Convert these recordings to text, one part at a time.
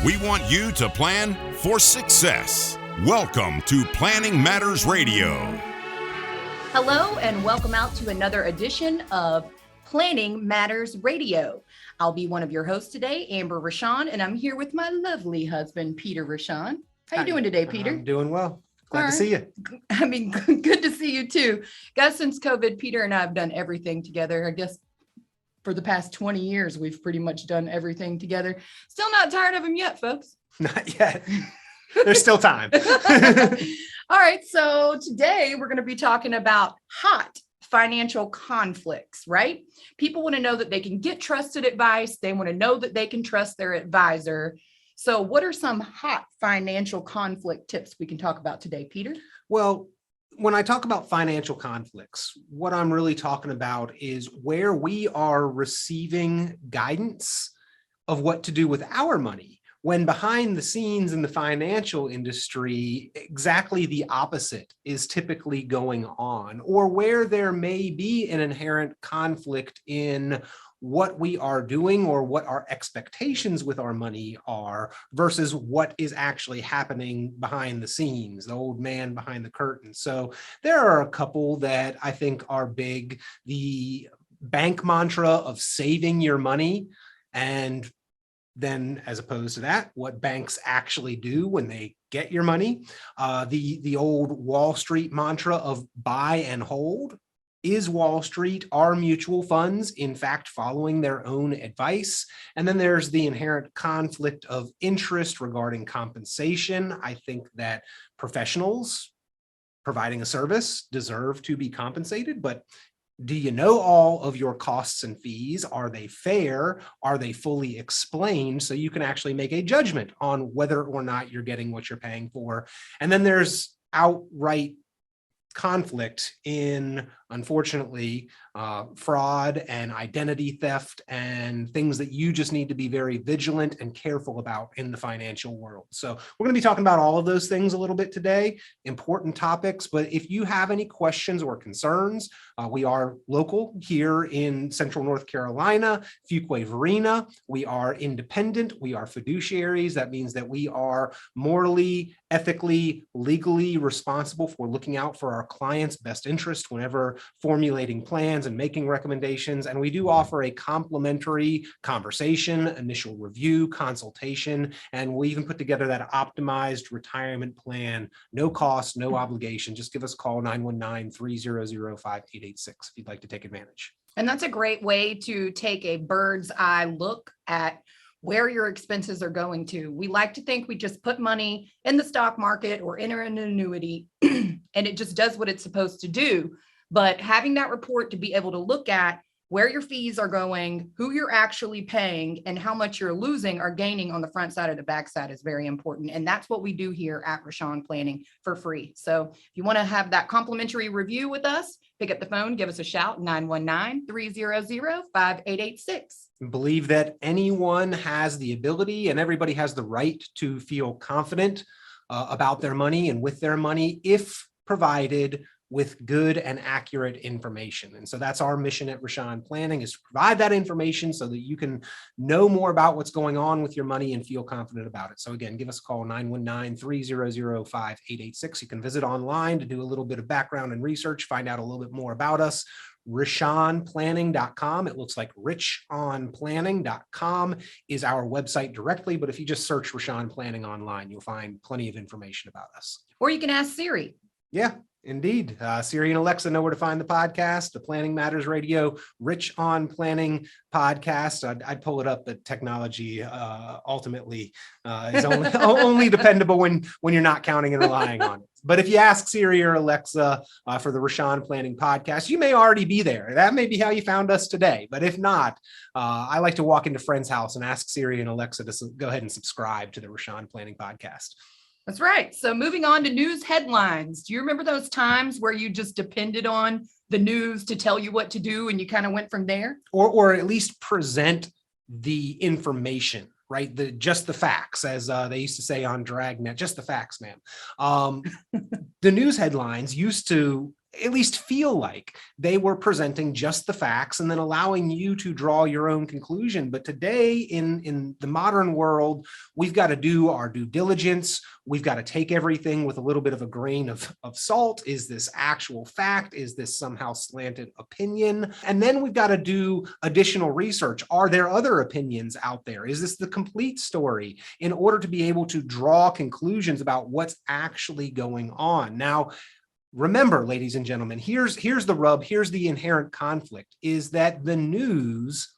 We want you to plan for success. Welcome to Planning Matters Radio. Hello, and welcome out to another edition of Planning Matters Radio. I'll be one of your hosts today, Amber Richon, and I'm here with my lovely husband, Peter Richon. How you doing today, Peter? I'm doing well. Glad to see you. I mean, good to see you too. Guys, since COVID, Peter and I have done everything together. I guess for the past 20 years, we've pretty much done everything together. Still not tired of him yet, folks. Not yet. There's still time. All right. So today we're going to be talking about hot financial conflicts, right? People want to know that they can get trusted advice. They want to know that they can trust their advisor. So what are some hot financial conflict tips we can talk about today, Peter? Well, when I talk about financial conflicts, what I'm really talking about is where we are receiving guidance of what to do with our money, when behind the scenes in the financial industry, exactly the opposite is typically going on, or where there may be an inherent conflict in what we are doing or what our expectations with our money are versus what is actually happening behind the scenes, the old man behind the curtain. So there are a couple that I think are big. The bank mantra of saving your money, and then as opposed to that, what banks actually do when they get your money. The old Wall Street mantra of buy and hold. Is Wall Street, are mutual funds, in fact, following their own advice? And then there's the inherent conflict of interest regarding compensation. I think that professionals providing a service deserve to be compensated, but do you know all of your costs and fees? Are they fair? Are they fully explained? So you can actually make a judgment on whether or not you're getting what you're paying for. And then there's outright conflict in, unfortunately, fraud and identity theft and things that you just need to be very vigilant and careful about in the financial world. So we're going to be talking about all of those things a little bit today, important topics. But if you have any questions or concerns, we are local here in Central North Carolina, Fuquay, Varina. We are independent. We are fiduciaries. That means that we are morally, ethically, legally responsible for looking out for our clients' best interest whenever formulating plans and making recommendations. And we do offer a complimentary conversation, initial review, consultation, and we even put together that optimized retirement plan, no cost, no obligation. Just give us a call, 919-300-5886 if you'd like to take advantage. And that's a great way to take a bird's eye look at where your expenses are going to. We like to think we just put money in the stock market or enter an annuity and it just does what it's supposed to do. But having that report to be able to look at where your fees are going, who you're actually paying, and how much you're losing or gaining on the front side or the back side is very important. And that's what we do here at Richon Planning for free. So if you want to have that complimentary review with us, pick up the phone, give us a shout, 919-300-5886. Believe that anyone has the ability and everybody has the right to feel confident about their money and with their money if provided with good and accurate information. And so that's our mission at Richon Planning, is to provide that information so that you can know more about what's going on with your money and feel confident about it. So again, give us a call, 919-300-5886. You can visit online to do a little bit of background and research, find out a little bit more about us. RichonPlanning.com. It looks like richonplanning.com is our website directly, but if you just search Richon Planning online, you'll find plenty of information about us. Or you can ask Siri. Yeah, indeed. Siri and Alexa know where to find the podcast, the Planning Matters Radio, Richon Planning podcast. I'd pull it up, but technology ultimately is only dependable when you're not counting and relying on it. But if you ask Siri or Alexa for the Richon Planning podcast, you may already be there. That may be how you found us today. But if not, I like to walk into friend's house and ask Siri and Alexa to go ahead and subscribe to the Richon Planning podcast. That's right. So moving on to news headlines. Do you remember those times where you just depended on the news to tell you what to do and you kind of went from there? Or at least present the information, right? Just the facts, as they used to say on Dragnet, just the facts, man. The news headlines used to at least feel like they were presenting just the facts and then allowing you to draw your own conclusion. But today in the modern world, we've got to do our due diligence. We've got to take everything with a little bit of a grain of salt. Is this actual fact? Is this somehow slanted opinion? And then we've got to do additional research. Are there other opinions out there? Is this the complete story, in order to be able to draw conclusions about what's actually going on? Now, remember, ladies and gentlemen, here's the rub, here's the inherent conflict, is that the news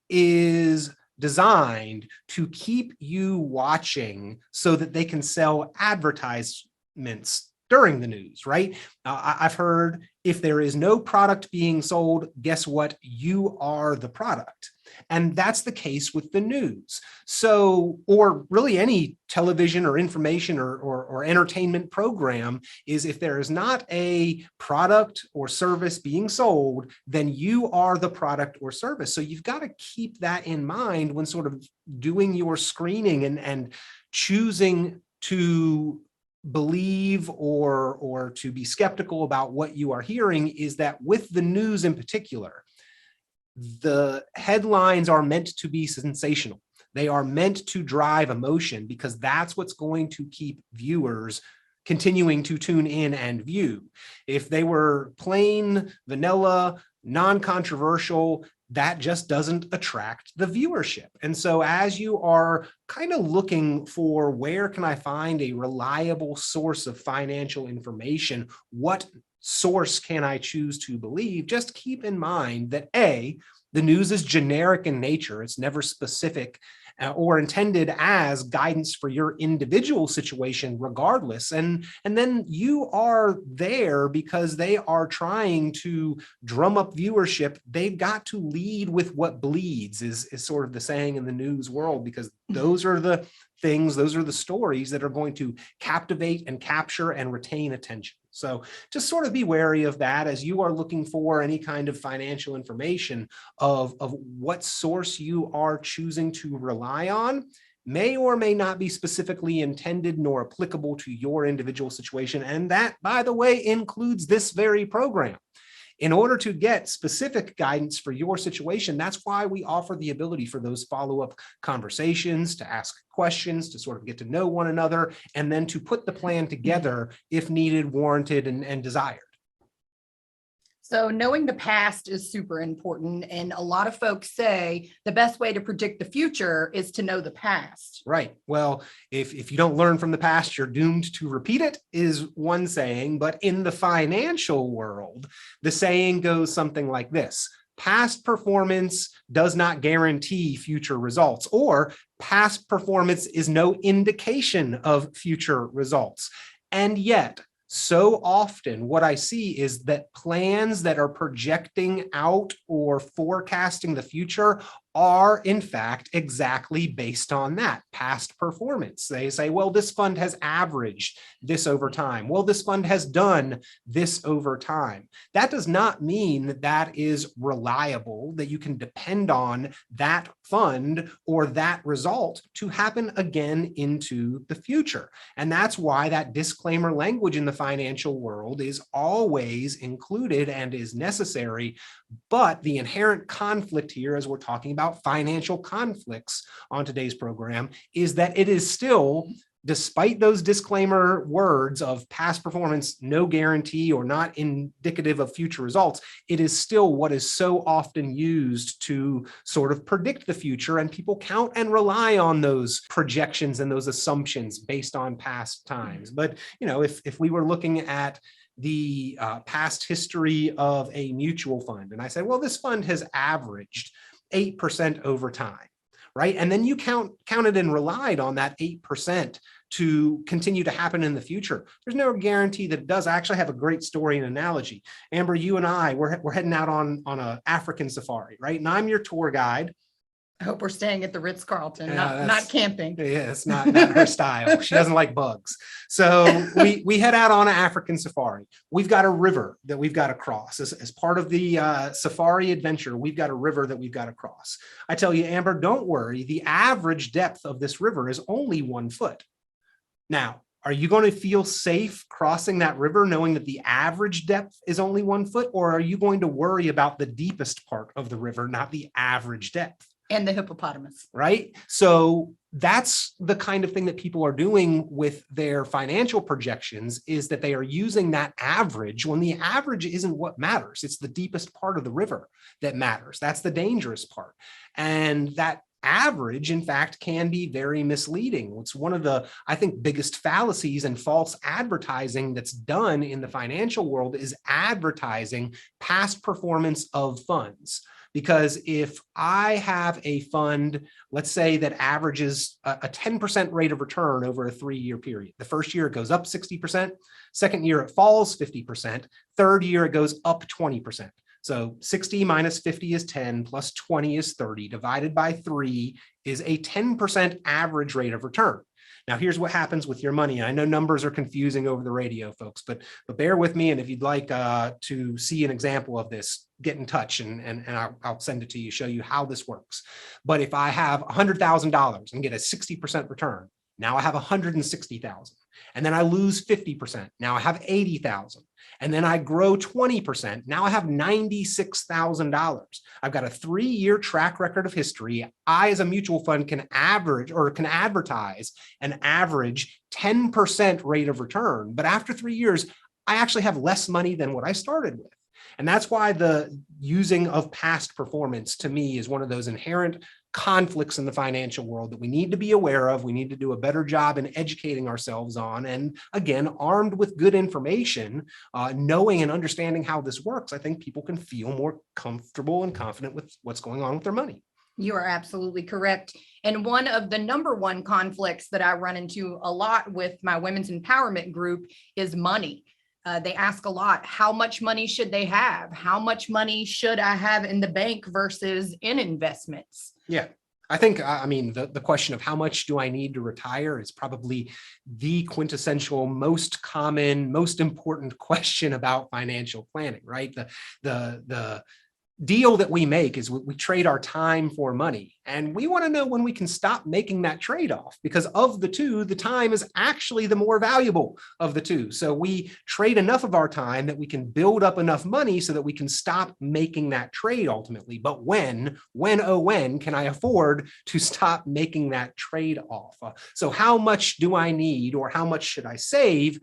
is designed to keep you watching so that they can sell advertisements during the news, right? I've heard, if there is no product being sold, guess what? You are the product. And that's the case with the news. So, or really any television or information or entertainment program, is if there is not a product or service being sold, then you are the product or service. So you've got to keep that in mind when sort of doing your screening and choosing to believe or to be skeptical about what you are hearing. Is that with the news in particular, the headlines are meant to be sensational. They are meant to drive emotion, because that's what's going to keep viewers continuing to tune in and view. If they were plain vanilla, non-controversial, that just doesn't attract the viewership. And so as you are kind of looking for, where can I find a reliable source of financial information? What source can I choose to believe? Just keep in mind that A, the news is generic in nature. It's never specific or intended as guidance for your individual situation regardless. And then you are there because they are trying to drum up viewership. They've got to lead with what bleeds, is sort of the saying in the news world, because those are the things, those are the stories that are going to captivate and capture and retain attention. So just sort of be wary of that as you are looking for any kind of financial information, of what source you are choosing to rely on may or may not be specifically intended nor applicable to your individual situation. And that, by the way, includes this very program. In order to get specific guidance for your situation, that's why we offer the ability for those follow-up conversations, to ask questions, to sort of get to know one another, and then to put the plan together if needed, warranted, and desired. So knowing the past is super important. And a lot of folks say the best way to predict the future is to know the past. Right. Well, if you don't learn from the past, you're doomed to repeat it, is one saying. But in the financial world, the saying goes something like this: past performance does not guarantee future results, or past performance is no indication of future results. And yet, so often what I see is that plans that are projecting out or forecasting the future are in fact exactly based on that past performance. They say, well, this fund has averaged this over time. Well, this fund has done this over time. That does not mean that that is reliable, that you can depend on that fund or that result to happen again into the future. And that's why that disclaimer language in the financial world is always included and is necessary. But the inherent conflict here, as we're talking about financial conflicts on today's program, is that it is still, despite those disclaimer words of past performance, no guarantee or not indicative of future results, it is still what is so often used to sort of predict the future. And people count and rely on those projections and those assumptions based on past times. But, you know, if we were looking at the past history of a mutual fund, and I said, well, this fund has averaged 8% over time, right? And then you counted and relied on that 8% to continue to happen in the future. There's no guarantee that it does. I actually have a great story and analogy. Amber, you and I, we're heading out on an African safari, right? And I'm your tour guide. I hope we're staying at the Ritz-Carlton, not camping. Yeah, it's not her style. She doesn't like bugs. So we head out on an African safari. We've got a river that we've got to cross. As part of the safari adventure, we've got a river that we've got to cross. I tell you, Amber, don't worry. The average depth of this river is only 1 foot. Now, Are you going to feel safe crossing that river knowing that the average depth is only 1 foot? Or are you going to worry about the deepest part of the river, not the average depth? And the hippopotamus. Right? So that's the kind of thing that people are doing with their financial projections, is that they are using that average when the average isn't what matters. It's the deepest part of the river that matters. That's the dangerous part. And that average, in fact, can be very misleading. It's one of the, I think, biggest fallacies and false advertising that's done in the financial world is advertising past performance of funds. Because if I have a fund, let's say that averages a 10% rate of return over a 3-year period, the first year it goes up 60%, second year it falls 50%, third year it goes up 20%. So 60 minus 50 is 10, plus 20 is 30, divided by 3 is a 10% average rate of return. Now, here's what happens with your money. I know numbers are confusing over the radio, folks, but bear with me. And if you'd like to see an example of this, get in touch and I'll send it to you, show you how this works. But if I have $100,000 and get a 60% return, now I have 160,000. And then I lose 50%. Now I have 80,000. And then I grow 20%. Now I have $96,000. I've got a 3-year track record of history. I, as a mutual fund, can average or can advertise an average 10% rate of return. But after 3 years, I actually have less money than what I started with. And that's why the using of past performance, to me, is one of those inherent conflicts in the financial world that we need to be aware of. We need to do a better job in educating ourselves on. And again, armed with good information, knowing and understanding how this works, I think people can feel more comfortable and confident with what's going on with their money. You are absolutely correct. And one of the number one conflicts that I run into a lot with my women's empowerment group is money. They ask a lot, how much money should they have? How much money should I have in the bank versus in investments? Yeah, I think, I mean, the question of how much do I need to retire is probably the quintessential, most common, most important question about financial planning, right? The deal that we make is we trade our time for money. And we want to know when we can stop making that trade-off, because of the two, the time is actually the more valuable of the two. So we trade enough of our time that we can build up enough money so that we can stop making that trade ultimately. But when can I afford to stop making that trade-off? So how much do I need, or how much should I save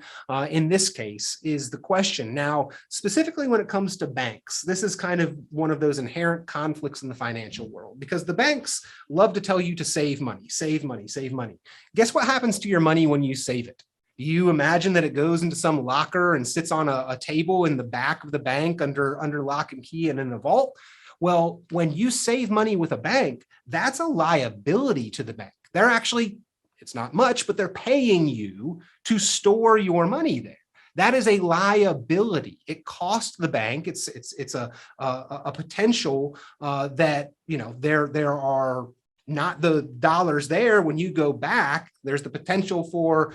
in this case is the question. Now, specifically when it comes to banks, this is kind of one of those inherent conflicts in the financial world, because the banks love to tell you to save money, save money, save money. Guess what happens to your money when you save it? Do you imagine that it goes into some locker and sits on a table in the back of the bank under lock and key and in a vault? Well, when you save money with a bank, that's a liability to the bank. They're actually, it's not much, but they're paying you to store your money there. That is a liability. It costs the bank. It's a potential that, you know, there are not the dollars there when you go back. There's the potential for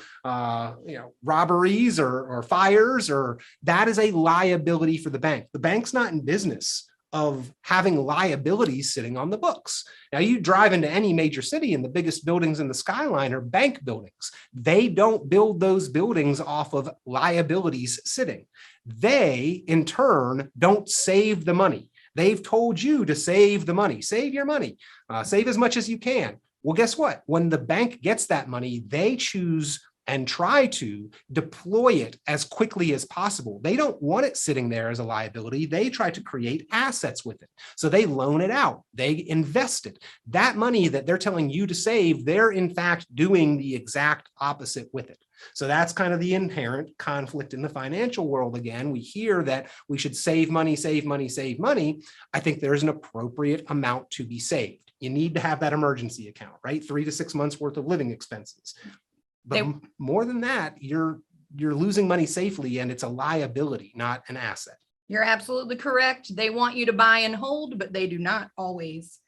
robberies or fires, or that is a liability for the bank. The bank's not in business of having liabilities sitting on the books. Now, you drive into any major city and the biggest buildings in the skyline are bank buildings. They don't build those buildings off of liabilities sitting. They, in turn, don't save the money. They've told you to save the money, save your money, save as much as you can. Well, guess what? When the bank gets that money, they choose and try to deploy it as quickly as possible. They don't want it sitting there as a liability. They try to create assets with it. So they loan it out. They invest it. That money that they're telling you to save, they're in fact doing the exact opposite with it. So that's kind of the inherent conflict in the financial world. Again, we hear that we should save money, save money, save money. I think there's an appropriate amount to be saved. You need to have that emergency account, right? 3 to 6 months worth of living expenses. But more than that, you're losing money safely, and it's a liability, not an asset. You're absolutely correct. They want you to buy and hold, but they do not always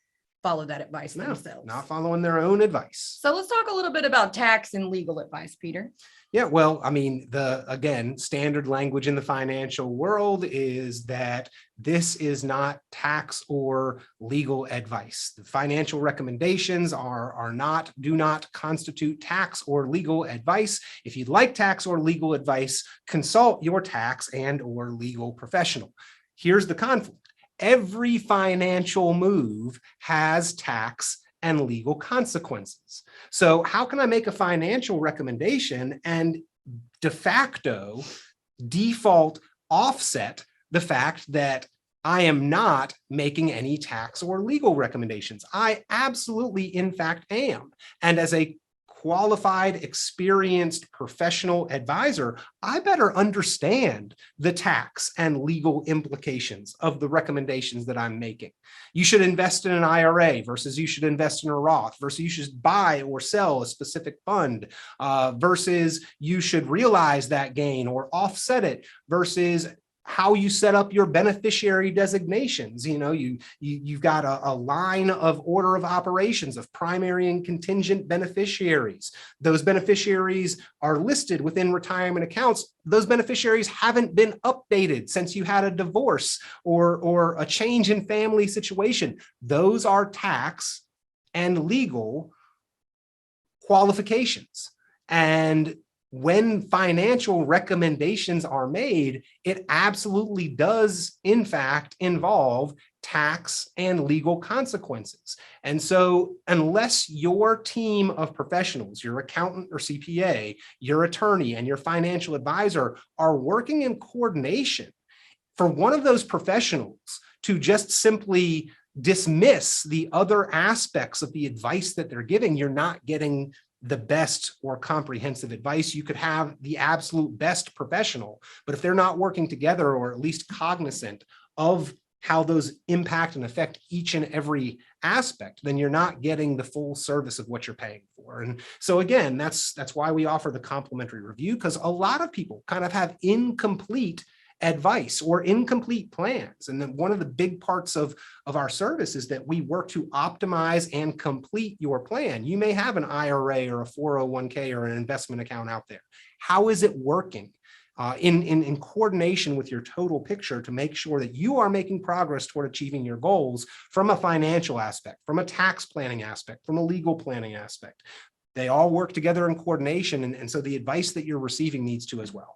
follow that advice No, themselves. not following their own advice. So let's talk a little bit about tax and legal advice, Peter. Yeah, well, I mean, again, standard language in the financial world is that this is not tax or legal advice. The financial recommendations do not constitute tax or legal advice. If you'd like tax or legal advice, consult your tax and or legal professional. Here's the conflict. Every financial move has tax and legal consequences. So how can I make a financial recommendation and de facto default offset the fact that I am not making any tax or legal recommendations? I absolutely, in fact, am. And as a qualified, experienced professional advisor, I better understand the tax and legal implications of the recommendations that I'm making. You should invest in an IRA versus you should invest in a Roth versus you should buy or sell a specific fund versus you should realize that gain or offset it versus how you set up your beneficiary designations. You know, you've got a line of order of operations of primary and contingent beneficiaries. Those beneficiaries are listed within retirement accounts. Those beneficiaries haven't been updated since you had a divorce or a change in family situation. Those are tax and legal qualifications. And when financial recommendations are made, it absolutely does, in fact, involve tax and legal consequences. And so unless your team of professionals, your accountant or CPA, your attorney, and your financial advisor are working in coordination for one of those professionals to just simply dismiss the other aspects of the advice that they're giving, you're not getting the best or comprehensive advice. You could have the absolute best professional, but if they're not working together or at least cognizant of how those impact and affect each and every aspect, then you're not getting the full service of what you're paying for. And so again, that's why we offer the complimentary review, because a lot of people kind of have incomplete advice or incomplete plans. And then one of the big parts of our service is that we work to optimize and complete your plan. You may have an IRA or a 401k or an investment account out there. How is it working in coordination with your total picture to make sure that you are making progress toward achieving your goals from a financial aspect, from a tax planning aspect, from a legal planning aspect? They all work together in coordination. And so the advice that you're receiving needs to as well.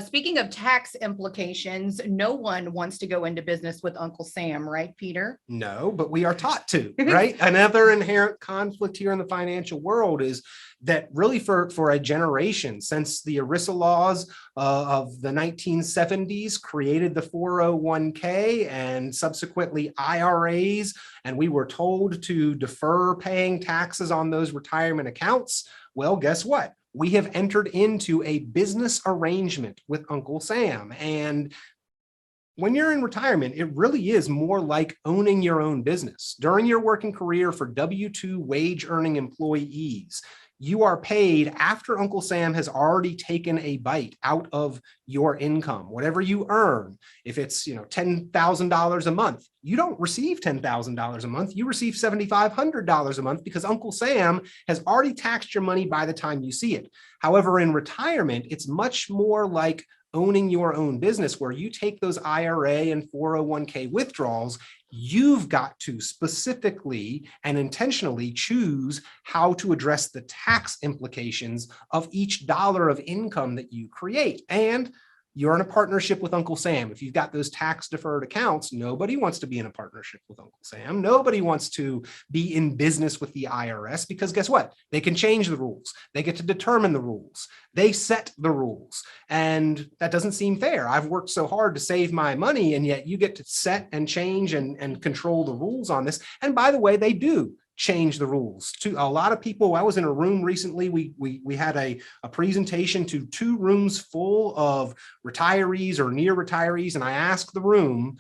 Speaking of tax implications, no one wants to go into business with Uncle Sam, right, Peter? No, but we are taught to, right? Another inherent conflict here in the financial world is that really for a generation, since the ERISA laws of the 1970s created the 401k and subsequently IRAs, and we were told to defer paying taxes on those retirement accounts. Well, guess what? We have entered into a business arrangement with Uncle Sam. And when you're in retirement, it really is more like owning your own business. During your working career for W-2 wage earning employees, you are paid after Uncle Sam has already taken a bite out of your income, whatever you earn. If it's $10,000 a month, you don't receive $10,000 a month. You receive $7,500 a month because Uncle Sam has already taxed your money by the time you see it. However, in retirement, it's much more like owning your own business where you take those IRA and 401k withdrawals. You've got to specifically and intentionally choose how to address the tax implications of each dollar of income that you create. And you're in a partnership with Uncle Sam. If you've got those tax deferred accounts, nobody wants to be in a partnership with Uncle Sam. Nobody wants to be in business with the IRS because guess what? They can change the rules. They get to determine the rules. They set the rules. And that doesn't seem fair. I've worked so hard to save my money, and yet you get to set and change and control the rules on this. And by the way, they do change the rules to a lot of people. I was in a room recently. We had a presentation to 2 rooms full of retirees or near retirees. And I asked the room,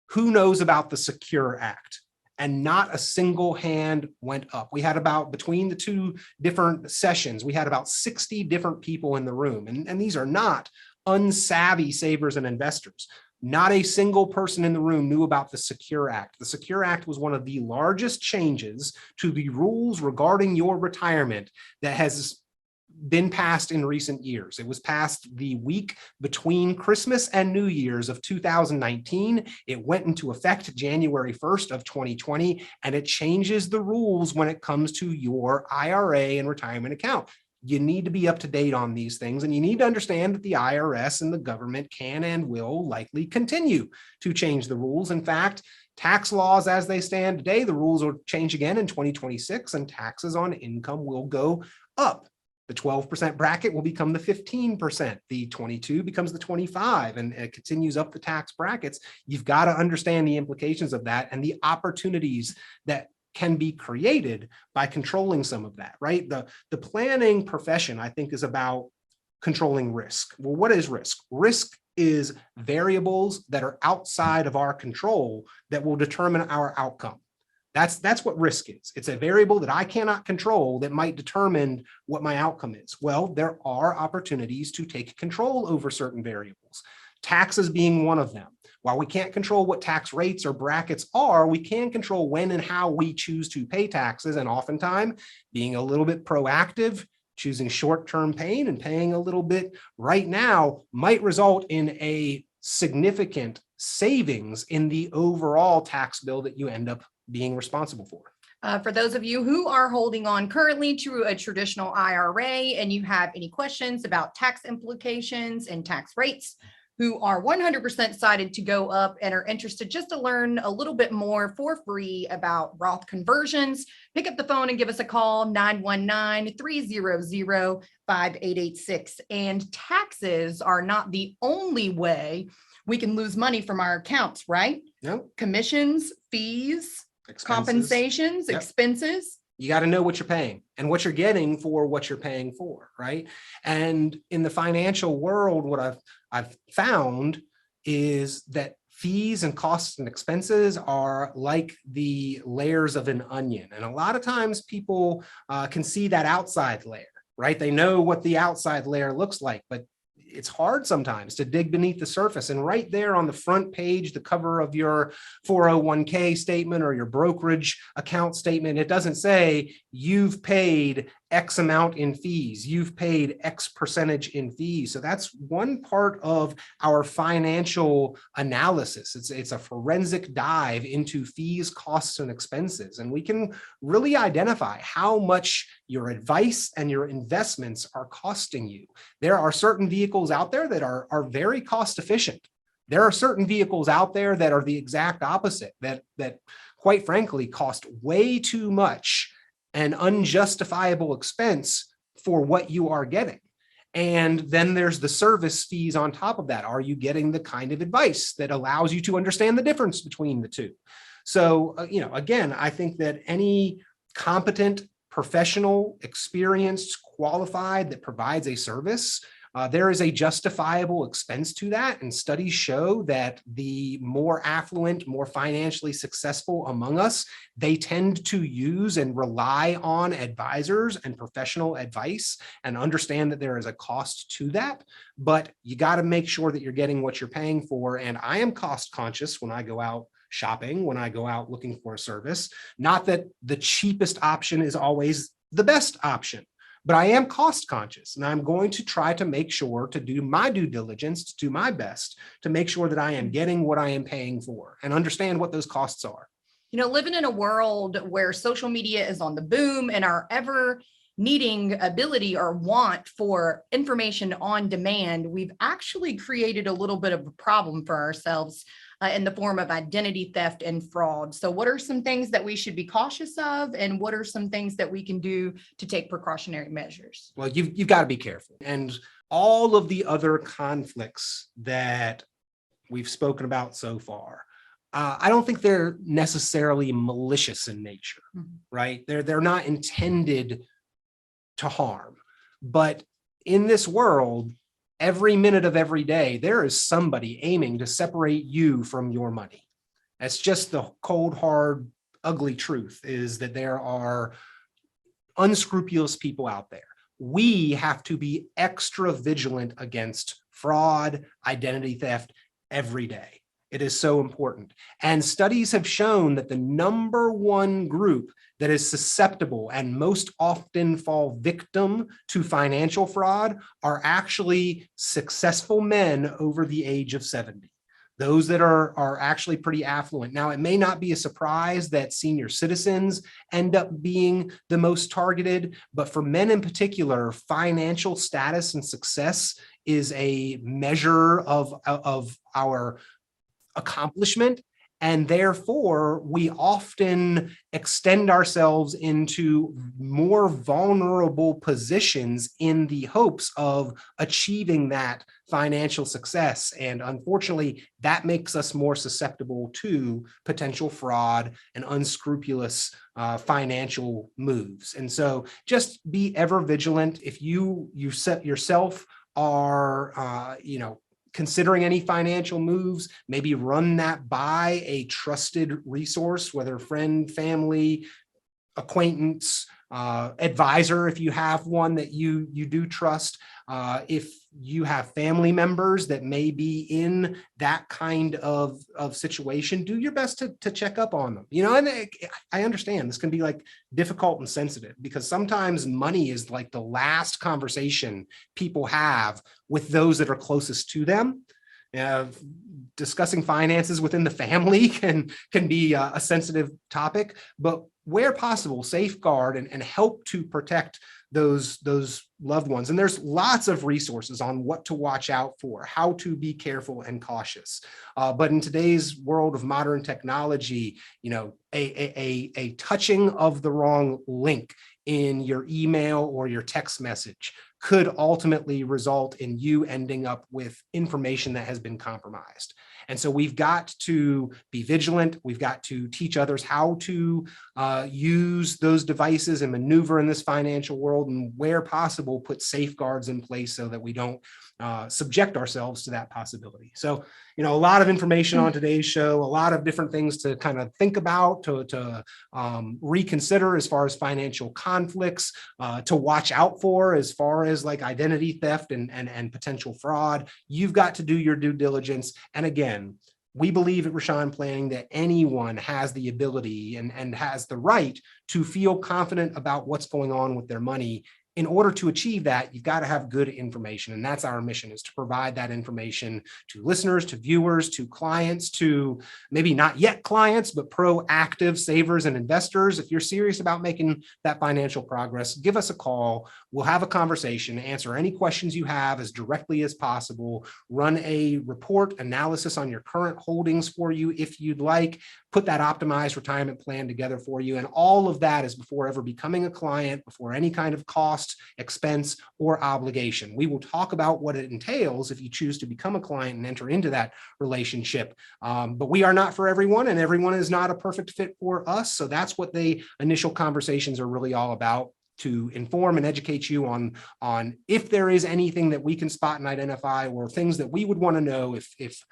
who knows about the Secure Act? And not a single hand went up. We had between the 2 different sessions, we had about 60 different people in the room. And these are not unsavvy savers and investors. Not a single person in the room knew about the Secure Act. The Secure Act was one of the largest changes to the rules regarding your retirement that has been passed in recent years. It was passed the week between Christmas and New Year's of 2019. It went into effect January 1st of 2020, and it changes the rules when it comes to your IRA and retirement account. You need to be up to date on these things, and you need to understand that the IRS and the government can and will likely continue to change the rules. In fact, tax laws as they stand today, the rules will change again in 2026, and taxes on income will go up. The 12% bracket will become the 15%. The 22 becomes the 25, and it continues up the tax brackets. You've got to understand the implications of that and the opportunities that can be created by controlling some of that, right? The planning profession, I think, is about controlling risk. Well, what is risk? Risk is variables that are outside of our control that will determine our outcome. That's what risk is. It's a variable that I cannot control that might determine what my outcome is. Well, there are opportunities to take control over certain variables, taxes being one of them. While we can't control what tax rates or brackets are, we can control when and how we choose to pay taxes. And oftentimes being a little bit proactive, choosing short-term pain and paying a little bit right now might result in a significant savings in the overall tax bill that you end up being responsible for. For those of you who are holding on currently to a traditional IRA and you have any questions about tax implications and tax rates, who are 100% excited to go up and are interested just to learn a little bit more for free about Roth conversions, pick up the phone and give us a call, 919-300-5886. And taxes are not the only way we can lose money from our accounts, right? No. Commissions, fees, Expenses. Compensations, Yep. Expenses. You got to know what you're paying and what you're getting for what you're paying for, right? And in the financial world, what I've found is that fees and costs and expenses are like the layers of an onion. And a lot of times people can see that outside layer, right? They know what the outside layer looks like, but it's hard sometimes to dig beneath the surface. And right there on the front page, the cover of your 401k statement or your brokerage account statement, it doesn't say you've paid X amount in fees, you've paid X percentage in fees. So that's one part of our financial analysis. It's a forensic dive into fees, costs, and expenses. And we can really identify how much your advice and your investments are costing you. There are certain vehicles out there that are very cost efficient. There are certain vehicles out there that are the exact opposite, that quite frankly cost way too much an unjustifiable expense for what you are getting. And then there's the service fees on top of that. Are you getting the kind of advice that allows you to understand the difference between the two? So, again, I think that any competent, professional, experienced, qualified that provides a service, there is a justifiable expense to that. And studies show that the more affluent, more financially successful among us, they tend to use and rely on advisors and professional advice and understand that there is a cost to that. But you got to make sure that you're getting what you're paying for. And I am cost conscious when I go out shopping, when I go out looking for a service. Not that the cheapest option is always the best option, but I am cost conscious, and I'm going to try to make sure to do my due diligence, to do my best to make sure that I am getting what I am paying for and understand what those costs are. Living in a world where social media is on the boom and our ever needing ability or want for information on demand, we've actually created a little bit of a problem for ourselves in the form of identity theft and fraud. So what are some things that we should be cautious of, and what are some things that we can do to take precautionary measures? Well, you've got to be careful. And all of the other conflicts that we've spoken about so far, I don't think they're necessarily malicious in nature, right? They're not intended to harm. But in this world, every minute of every day, there is somebody aiming to separate you from your money. That's just the cold, hard, ugly truth, is that there are unscrupulous people out there. We have to be extra vigilant against fraud, identity theft, every day. It is so important. And studies have shown that the number one group that is susceptible and most often fall victim to financial fraud are actually successful men over the age of 70. Those that are actually pretty affluent. Now, it may not be a surprise that senior citizens end up being the most targeted, but for men in particular, financial status and success is a measure of our accomplishment. And therefore, we often extend ourselves into more vulnerable positions in the hopes of achieving that financial success. And unfortunately, that makes us more susceptible to potential fraud and unscrupulous financial moves. And so just be ever vigilant. If you set yourself are, considering any financial moves, maybe run that by a trusted resource, whether friend, family, acquaintance, advisor, if you have one that you do trust. If you have family members that may be in that kind of situation, do your best to check up on them. And I understand this can be like difficult and sensitive because sometimes money is like the last conversation people have with those that are closest to them. Discussing finances within the family can be a sensitive topic, but where possible, safeguard and help to protect those loved ones. And there's lots of resources on what to watch out for, how to be careful and cautious. But in today's world of modern technology, a touching of the wrong link in your email or your text message could ultimately result in you ending up with information that has been compromised. And so we've got to be vigilant. We've got to teach others how to use those devices and maneuver in this financial world, and where possible, put safeguards in place so that we don't subject ourselves to that possibility. So, a lot of information on today's show, a lot of different things to kind of think about, to reconsider as far as financial conflicts, to watch out for as far as like identity theft and potential fraud. You've got to do your due diligence. And again, we believe at Richon Planning that anyone has the ability and has the right to feel confident about what's going on with their money. In order to achieve that, you've got to have good information. And that's our mission, is to provide that information to listeners, to viewers, to clients, to maybe not yet clients, but proactive savers and investors. If you're serious about making that financial progress, give us a call. We'll have a conversation, answer any questions you have as directly as possible, run a report analysis on your current holdings for you if you'd like, put that optimized retirement plan together for you. And all of that is before ever becoming a client, before any kind of cost, expense, or obligation. We will talk about what it entails if you choose to become a client and enter into that relationship. But we are not for everyone, and everyone is not a perfect fit for us. So that's what the initial conversations are really all about, to inform and educate you on if there is anything that we can spot and identify, or things that we would want to know if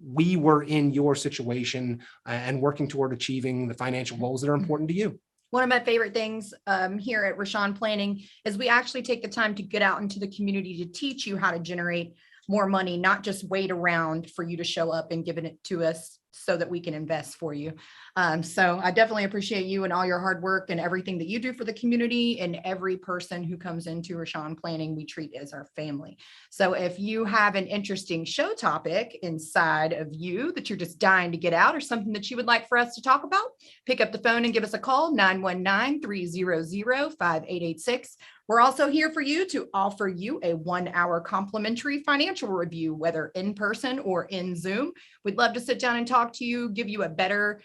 we were in your situation and working toward achieving the financial goals that are important to you. One of my favorite things here at Richon Planning is we actually take the time to get out into the community to teach you how to generate more money, not just wait around for you to show up and giving it to us so that we can invest for you. So I definitely appreciate you and all your hard work and everything that you do for the community, and every person who comes into Richon Planning, we treat as our family. So if you have an interesting show topic inside of you that you're just dying to get out, or something that you would like for us to talk about, pick up the phone and give us a call, 919-300-5886. We're also here for you to offer you a 1-hour complimentary financial review, whether in person or in Zoom. We'd love to sit down and talk to you, give you a better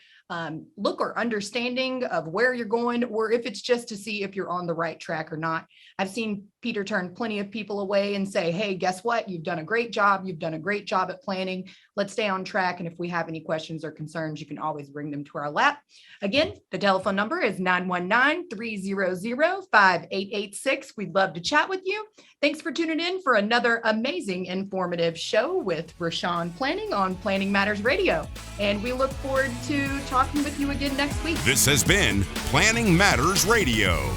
look or understanding of where you're going, or if it's just to see if you're on the right track or not. I've seen Peter turn plenty of people away and say, hey, guess what? You've done a great job. You've done a great job at planning. Let's stay on track. And if we have any questions or concerns, you can always bring them to our lap. Again, the telephone number is 919-300-5886. We'd love to chat with you. Thanks for tuning in for another amazing, informative show with Richon Planning on Planning Matters Radio. And we look forward to talking with you again next week. This has been Planning Matters Radio.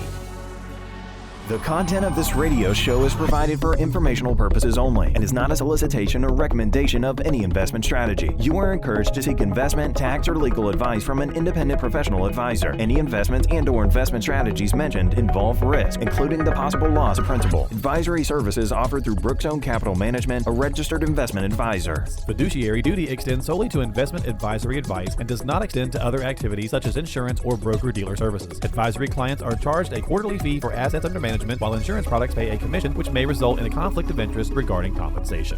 The content of this radio show is provided for informational purposes only and is not a solicitation or recommendation of any investment strategy. You are encouraged to seek investment, tax, or legal advice from an independent professional advisor. Any investments and/or investment strategies mentioned involve risk, including the possible loss of principal. Advisory services offered through Brookstone Capital Management, a registered investment advisor. Fiduciary duty extends solely to investment advisory advice and does not extend to other activities such as insurance or broker-dealer services. Advisory clients are charged a quarterly fee for assets under management, while insurance products pay a commission, which may result in a conflict of interest regarding compensation.